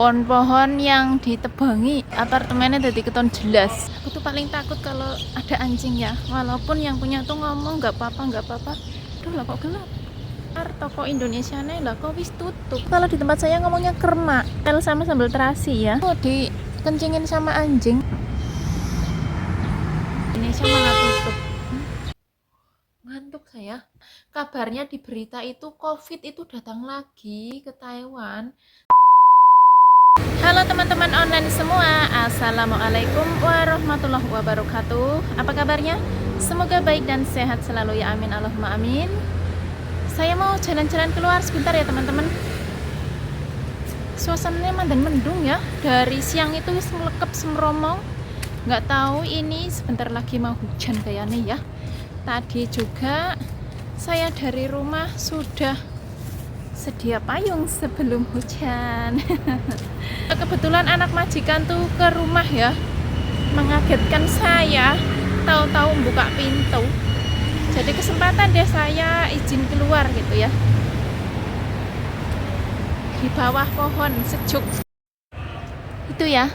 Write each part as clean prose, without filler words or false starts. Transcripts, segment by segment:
Pohon-pohon yang ditebangi apartemennya jadi keton jelas. Aku tuh paling takut kalau ada anjing ya, walaupun yang punya tuh ngomong nggak apa-apa nggak apa-apa. Duh lah kok gelap. Toko Indonesia nih lah kok wis tutup. Kalau di tempat saya ngomongnya kerma tel sama sambal terasi ya. Oh, dikencingin sama anjing. Indonesia malah tutup. Ngantuk saya. Kabarnya di berita itu COVID itu datang lagi ke Taiwan. Halo teman-teman online semua, assalamualaikum warahmatullahi wabarakatuh. Apa kabarnya? Semoga baik dan sehat selalu ya, amin Allahumma amin. Saya mau jalan-jalan keluar sebentar ya teman-teman. Suasananya mandan mendung ya, dari siang itu wis melekep semromong. Nggak tahu ini sebentar lagi mau hujan kayaknya ya. Tadi juga saya dari rumah sudah sedia payung sebelum hujan. Kebetulan anak majikan tuh ke rumah ya, mengagetkan saya, tahu-tahu buka pintu. Jadi kesempatan deh saya izin keluar gitu ya, di bawah pohon sejuk itu ya.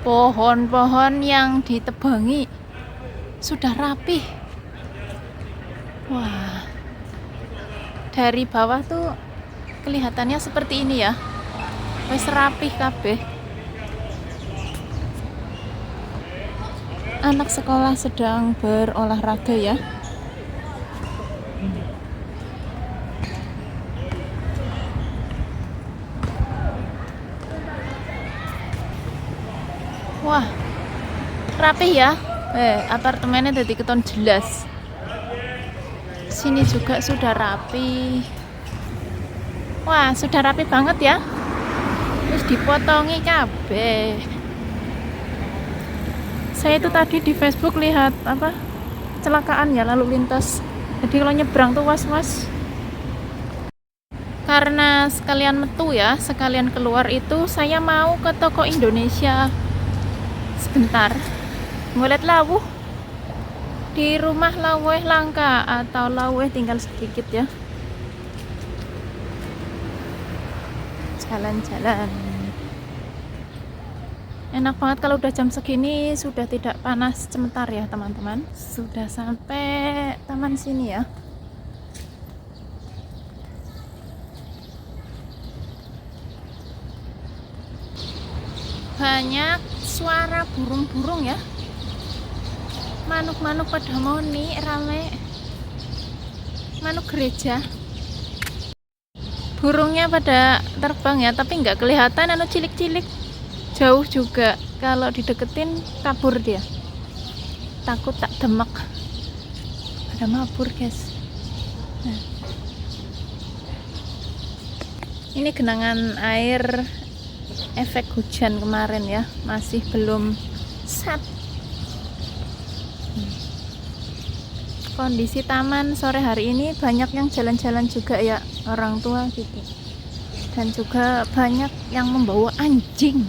Pohon-pohon yang ditebangi sudah rapi. Wah, dari bawah tuh kelihatannya seperti ini ya, wis rapih kabeh. Anak sekolah sedang berolahraga ya. Wah, rapih ya. Apartemennya jadi keton jelas. Sini juga sudah rapi. Wah, sudah rapi banget ya. Terus dipotongi kabeh. Saya itu tadi di Facebook lihat apa? Kecelakaan ya lalu lintas. Jadi kalau nyebrang tuh was-was. Karena sekalian metu ya, sekalian keluar itu saya mau ke toko Indonesia sebentar. Ngeliat lawuh. Di rumah lawuh langka atau lawuh tinggal sedikit ya. Jalan-jalan. Enak banget kalau udah jam segini, sudah tidak panas cemetar ya teman-teman. Sudah sampai taman sini ya. Banyak suara burung-burung ya. Manuk-manuk pada moni rame. Manuk gereja. Burungnya pada terbang ya, tapi nggak kelihatan, anu cilik-cilik. Jauh juga, kalau dideketin kabur dia. Takut tak demek. Ada mabur guys. Nah. Ini genangan air efek hujan kemarin ya, masih belum sat. Kondisi taman sore hari ini banyak yang jalan-jalan juga ya, orang tua gitu. Dan juga banyak yang membawa anjing.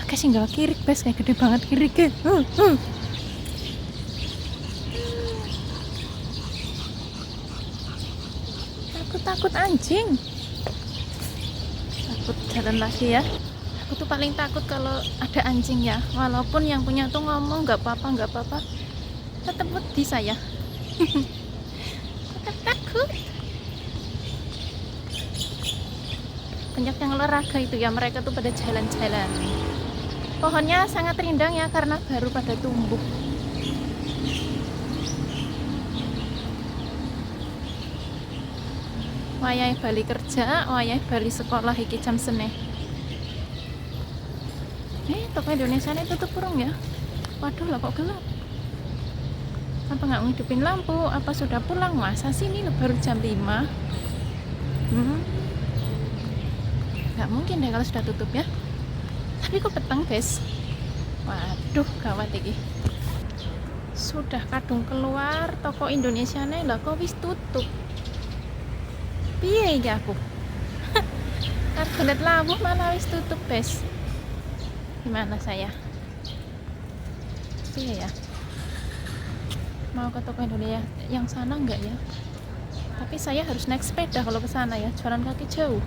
Kasih nggak kirik bes, kayak gede banget kiriknya. Takut anjing. Takut jalan lagi ya. Aku tuh paling takut kalau ada anjing ya, walaupun yang punya tuh ngomong nggak apa-apa, tetap wedi saya. Tetap takut. Banyak yang olahraga itu ya, mereka tuh pada jalan-jalan. Pohonnya sangat rindang ya, karena baru pada tumbuh. Wayai bali kerja, wayai bali sekolah iki jam sene. Toko Indonesia ini tutup burung ya. Waduh lah kok gelap. Apa nggak ngidupin lampu? Apa sudah pulang? Masa sini baru jam 5? Nggak mungkin deh kalau sudah tutup ya. Tapi kok petang guys. Waduh gawat iki. Sudah kadung keluar toko Indonesia nih lah kok wis tutup. Piye iki aku? Kargonet lawuh malah wis tutup guys. Gimana saya? Piye ya? Mau ke toko Indonesia yang sana enggak ya? Tapi saya harus naik sepeda kalau ke sana ya, jalan kaki jauh.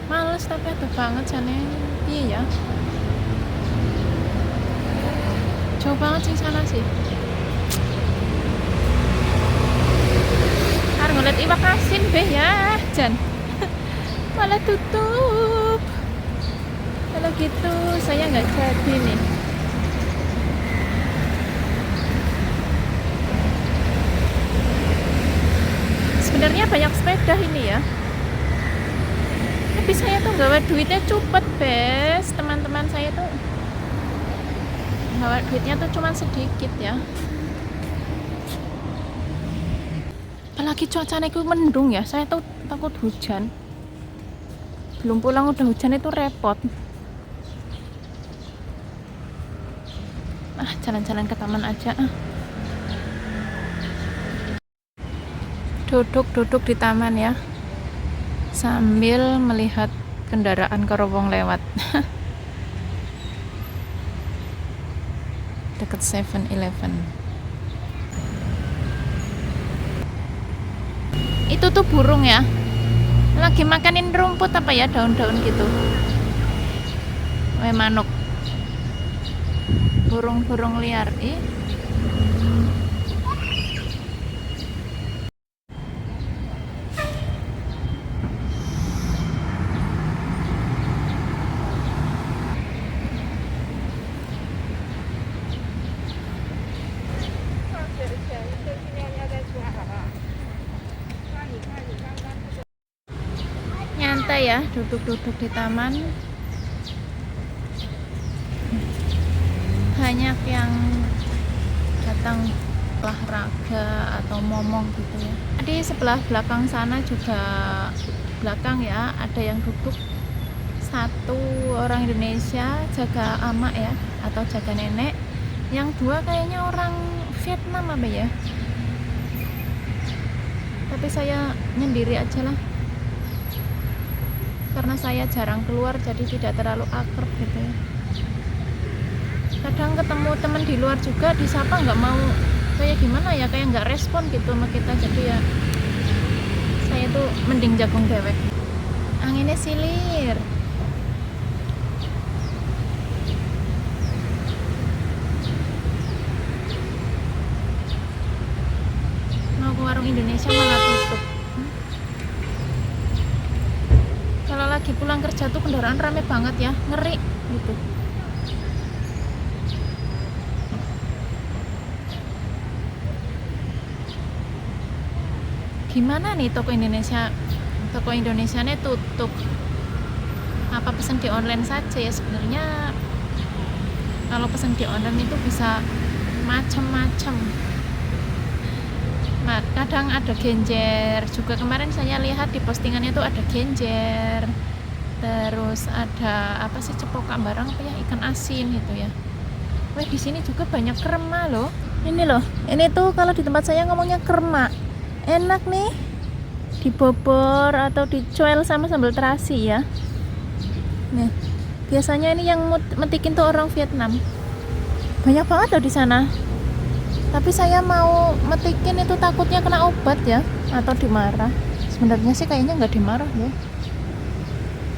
Males tapi ada banget jane. Iya ya. Jauh banget sih sana sih. Harus ngeliat iwak asin be ya, Jan. Malah tutup. Kalau gitu saya nggak jadi nih. Sebenarnya banyak sepeda ini ya. Tapi saya tuh nggak duitnya cepet bes. Teman-teman saya tuh nggak duitnya tuh cuma sedikit ya. Apalagi cuacanya itu mendung ya. Saya tuh takut hujan. Belum pulang udah hujan itu repot. Jalan-jalan ke taman aja. Duduk di taman ya, sambil melihat kendaraan kerobong lewat. Deket 7-Eleven. Itu tuh burung ya, lagi makanin rumput apa ya, daun-daun gitu. Manuk, burung-burung liar. Nyantai ya, duduk-duduk di taman. Banyak yang datang olahraga atau momong gitu ya. Di sebelah belakang sana juga belakang ya, ada yang duduk. Satu orang Indonesia jaga ama ya, atau jaga nenek. Yang dua kayaknya orang Vietnam apa ya. Tapi saya nyendiri aja lah, karena saya jarang keluar jadi tidak terlalu akrab gitu ya. Kadang ketemu temen di luar juga disapa nggak mau, kayak gimana ya, kayak nggak respon gitu sama kita. Jadi ya saya tuh mending jagung dewek. Anginnya silir. Mau ke warung Indonesia malah tutup. Kalau lagi pulang kerja tuh kendaraan rame banget ya, ngeri gitu. Gimana nih toko Indonesia nya tutup. Apa pesan di online saja ya? Sebenarnya kalau pesan di online itu bisa macam-macam. Kadang ada genjer juga. Kemarin saya lihat di postingannya tuh ada genjer, terus ada apa sih, cepokan barang apa ya, ikan asin gitu ya. Wah, di sini juga banyak kerma loh. Ini loh, ini tuh kalau di tempat saya ngomongnya kerma. Enak nih, dibobor atau dicuel sama sambal terasi ya. Nih, biasanya ini yang metikin tuh orang Vietnam. Banyak banget loh di sana. Tapi saya mau metikin itu takutnya kena obat ya, atau dimarah. Sebenarnya sih kayaknya nggak dimarah ya.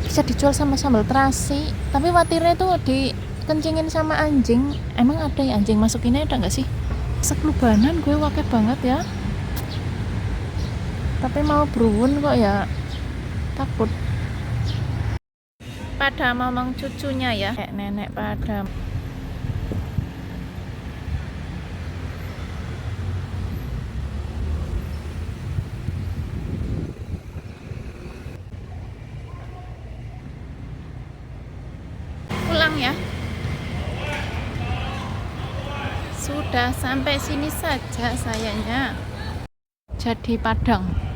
Bisa dijual sama sambal terasi. Tapi khawatirnya tuh dikencingin sama anjing. Emang ada ya anjing masukinnya, ada nggak sih? Seklubanan gue wakil banget ya. Tapi mau berubun kok ya, takut. Pada ngomong cucunya ya, kayak nenek pada. Pulang ya. Sudah sampai sini saja sayanya. Jadi Padang.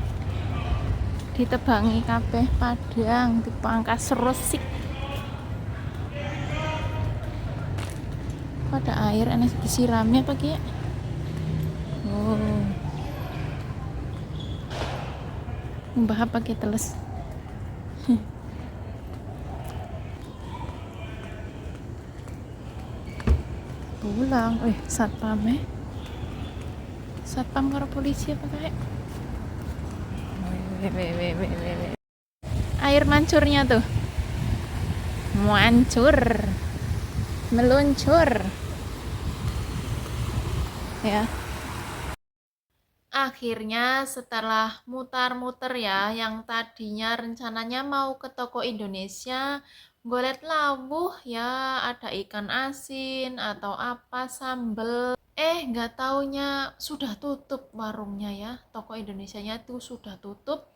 Ditebangi kabeh Padang, dipangkas resik. Ada air enak disiramnya pakai. Oh. Mbah pakai teles. Pulang, satpam karo polisi apa kayak? air mancurnya tuh. Mancur. Meluncur. Ya. Akhirnya setelah mutar-muter ya, yang tadinya rencananya mau ke toko Indonesia, gue liat lawuh ya, ada ikan asin atau apa, sambel. Nggak taunya sudah tutup warungnya ya, toko Indonesianya tuh sudah tutup.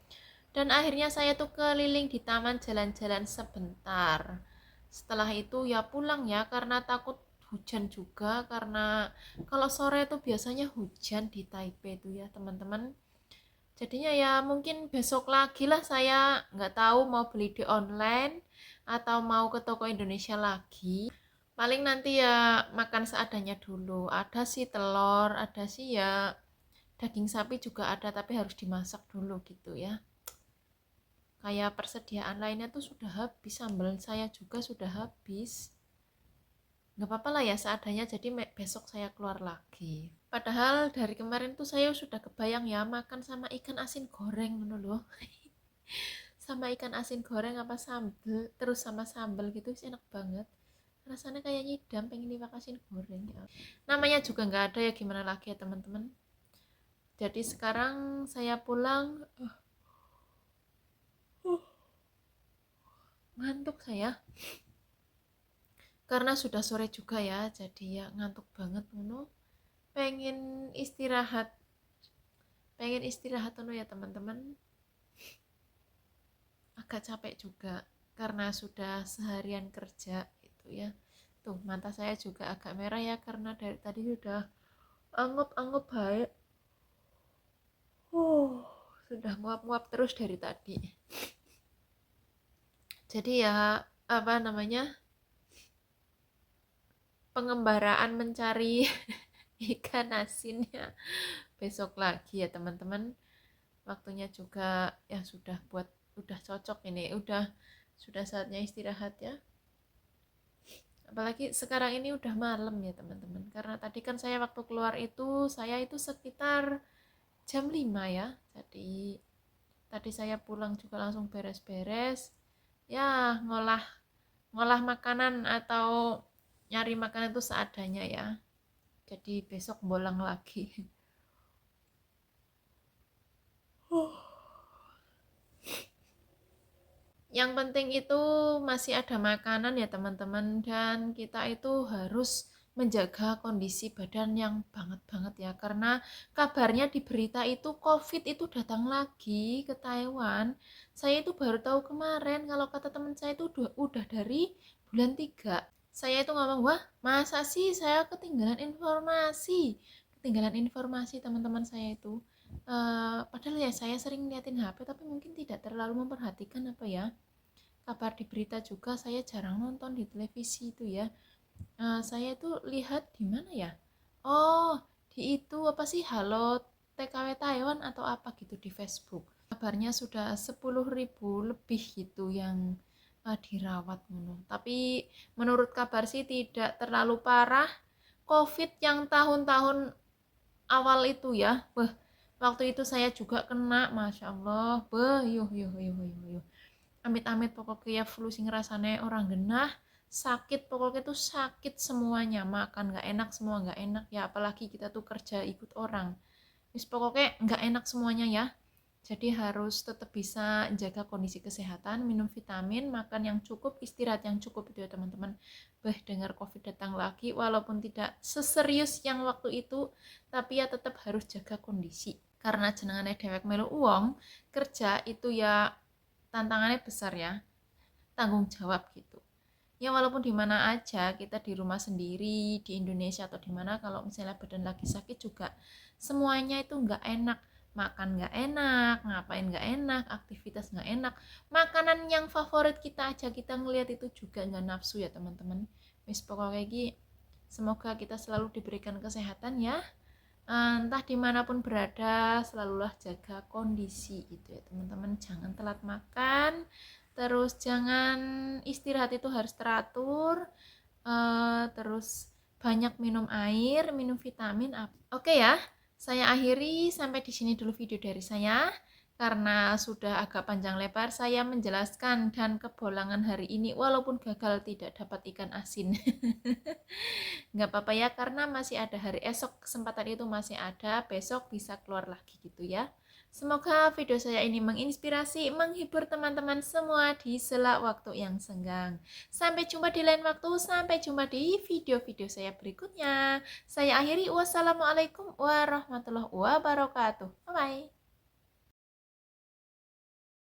Dan akhirnya saya tuh keliling di taman jalan-jalan sebentar. Setelah itu ya pulang ya, karena takut hujan juga, karena kalau sore itu biasanya hujan di Taipei itu ya teman-teman. Jadinya ya mungkin besok lagi lah, saya nggak tahu mau beli di online atau mau ke toko Indonesia lagi. Paling nanti ya makan seadanya dulu. Ada sih telur, ada sih ya daging sapi juga ada, tapi harus dimasak dulu gitu ya. Kayak persediaan lainnya tuh sudah habis, sambal saya juga sudah habis. Nggak apa-apa lah ya seadanya, jadi besok saya keluar lagi. Padahal dari kemarin tuh saya sudah kebayang ya makan sama ikan asin goreng gitu loh. Sama ikan asin goreng apa sambel, terus sama sambal gitu sih enak banget. Rasanya kayak nyidam, pengen ikan asin goreng ya. Namanya juga nggak ada ya, gimana lagi ya teman-teman. Jadi sekarang saya pulang, ngantuk saya. Karena sudah sore juga ya, jadi ya ngantuk banget Nuno. Pengen istirahat. Pengen istirahat Nuno ya teman-teman. Agak capek juga karena sudah seharian kerja gitu ya. Tuh, mata saya juga agak merah ya karena dari tadi sudah angup-angup baik. Sudah nguap-nguap terus dari tadi. Jadi ya apa namanya? Pengembaraan mencari ikan asinnya besok lagi ya teman-teman. Waktunya juga ya udah cocok ini, sudah saatnya istirahat ya. Apalagi sekarang ini udah malam ya teman-teman, karena tadi kan saya waktu keluar itu saya itu sekitar jam 5 ya. Jadi tadi saya pulang juga langsung beres-beres ya, ngolah ngolah makanan atau nyari makanan itu seadanya ya. Jadi besok bolang lagi. Yang penting itu masih ada makanan ya teman-teman, dan kita itu harus menjaga kondisi badan yang banget-banget ya, karena kabarnya di berita itu COVID itu datang lagi ke Taiwan. Saya itu baru tahu kemarin, kalau kata teman saya itu udah dari bulan 3. Saya itu ngomong, wah masa sih saya ketinggalan informasi teman-teman saya itu. Padahal ya saya sering liatin HP, tapi mungkin tidak terlalu memperhatikan apa ya, kabar di berita juga. Saya jarang nonton di televisi itu ya. Saya itu lihat di mana ya, oh di itu apa sih, Halo TKW Taiwan atau apa gitu di Facebook. Kabarnya sudah 10.000 lebih gitu yang dirawat. Tapi menurut kabar sih tidak terlalu parah COVID yang tahun-tahun awal itu ya. Waktu itu saya juga kena, Masya Allah. Yuh, yuh, yuh, yuh, yuh. Amit-amit pokoknya ya, flu sing rasanya orang genah, sakit pokoknya tuh sakit semuanya, makan nggak enak, semua nggak enak ya, apalagi kita tuh kerja ikut orang, wis pokoknya nggak enak semuanya ya. Jadi harus tetap bisa jaga kondisi kesehatan, minum vitamin, makan yang cukup, istirahat yang cukup itu ya teman-teman. Dengar COVID datang lagi, walaupun tidak seserius yang waktu itu, tapi ya tetap harus jaga kondisi. Karena jenengannya dewek melu uang, kerja itu ya tantangannya besar ya, tanggung jawab gitu. Ya walaupun di mana aja, kita di rumah sendiri, di Indonesia atau di mana, kalau misalnya badan lagi sakit juga semuanya itu nggak enak. Makan nggak enak, ngapain nggak enak, aktivitas nggak enak. Makanan yang favorit kita aja kita ngelihat itu juga nggak nafsu ya teman-teman. Wis pokoknya gini, semoga kita selalu diberikan kesehatan ya. Entah dimanapun berada, selalulah jaga kondisi gitu ya teman-teman. Jangan telat makan, terus jangan istirahat itu harus teratur, terus banyak minum air, minum vitamin. Oke ya, saya akhiri sampai di sini dulu video dari saya. Karena sudah agak panjang lebar saya menjelaskan dan kebolangan hari ini walaupun gagal tidak dapat ikan asin. Nggak apa-apa ya, karena masih ada hari esok, kesempatan itu masih ada, besok bisa keluar lagi gitu ya. Semoga video saya ini menginspirasi, menghibur teman-teman semua di sela waktu yang senggang. Sampai jumpa di lain waktu, sampai jumpa di video-video saya berikutnya. Saya akhiri, wassalamualaikum warahmatullahi wabarakatuh. Bye-bye.